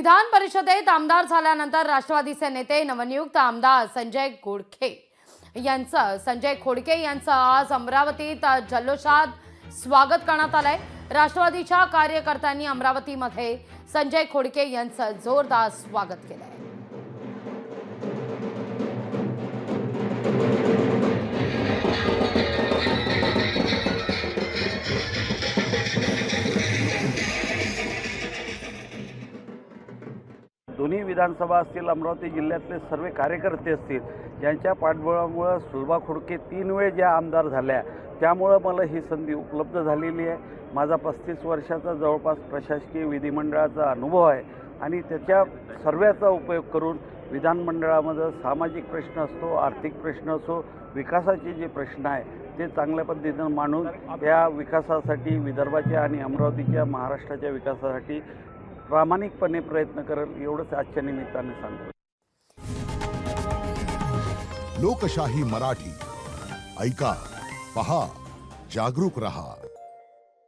विधान परिषदेत आमदार झाल्यानंतर राष्ट्रवादीचे नेते नवनियुक्त आमदार संजय खोडके यांचं आज अमरावतीत जल्लोषात स्वागत करण्यात आलंय। राष्ट्रवादीच्या कार्यकर्त्यांनी अमरावतीमध्ये संजय खोडके यांचं जोरदार स्वागत केलंय। दोन्ही विधानसभा असतील, अमरावती जिल्ह्यातले सर्व कार्यकर्ते असतील, यांच्या पाठबळामुळे सुलभा खोडके 3 वेळ ज्या आमदार झाल्या, त्यामुळे मला ही संधी उपलब्ध झालेली आहे। माझा 35 वर्षाचा जवळपास प्रशासकीय विधिमंडळाचा अनुभव आहे आणि त्याच्या सर्वांचा उपयोग करून विधानमंडळामध्ये सामाजिक प्रश्न असतो, आर्थिक प्रश्न असो, विकासाचे जे प्रश्न आहे ते चांगल्या पद्धतीनं मांडून या विकासासाठी, विदर्भाच्या आणि अमरावतीच्या महाराष्ट्राच्या विकासासाठी प्रामाणिकपणे प्रयत्न करेल, एवढंच आजच्या निमित्ताने सांगतो। लोकशाही मराठी ऐका, पहा, जागरूक रहा।